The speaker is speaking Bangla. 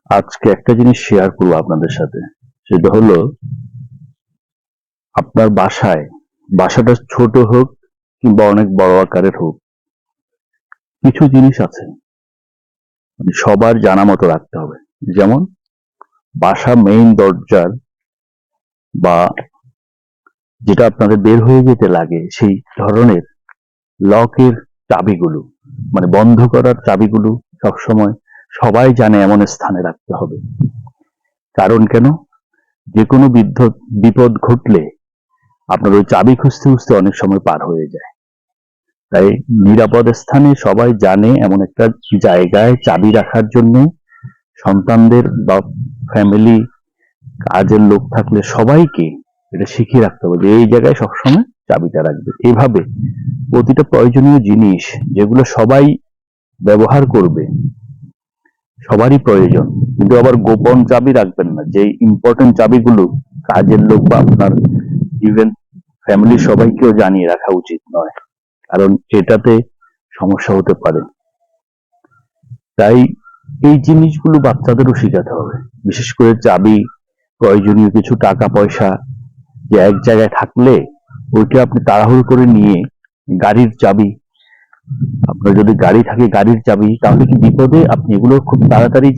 আজকে একটা জিনিস শেয়ার করবো আপনাদের সাথে। সেটা হলো, আপনার বাসাটা ছোট হোক কিংবা অনেক বড় আকারের হোক, কিছু জিনিস আছে মানে সবার জানা মতো রাখতে হবে। যেমন বাসা মেইন দরজার বা যেটা আপনাদের বের হয়ে যেতে লাগে সেই ধরনের লকের চাবিগুলো, মানে বন্ধ করার চাবিগুলো সবসময় সবাই জানে এমন স্থানে রাখতে হবে। কারণ কেন? যে কোনো বিপদ ঘটলে আপনার ওই চাবি খুঁজতে খুঁজতে অনেক সময় পার হয়ে যায়। তাই নিরাপদ স্থানে সবাই জানে এমন একটা জায়গায় চাবি রাখার জন্য সন্তানদের বা ফ্যামিলি, কাজের লোক থাকলে সবাইকে এটা শিখিয়ে রাখতে হবে যে এই জায়গায় সবসময় চাবিটা রাখবে। এইভাবে প্রতিটা প্রয়োজনীয় জিনিস যেগুলো সবাই ব্যবহার করবে, সবারই প্রয়োজন, কিন্তু আবার গোপন চাবি রাখবেন না। যে ইম্পর্টেন্ট চাবিগুলো কাজের লোক বা আপনার ইভেন ফ্যামিলির সবাইকেও জানিয়ে রাখা উচিত নয়, কারণ এটাতে সমস্যা হতে পারে। তাই এই জিনিসগুলো বাচ্চাদেরও শেখাতে হবে। বিশেষ করে চাবি, প্রয়োজনীয় কিছু টাকা পয়সা যে এক জায়গায় থাকলে ওইটা আপনি তাড়াহুড়ো করে নিয়ে, গাড়ির চাবি, আপনার যদি গাড়ি থাকে গাড়ির চাবি, তাহলে কি বিপদে আপনি এগুলো খুব তাড়াতাড়ি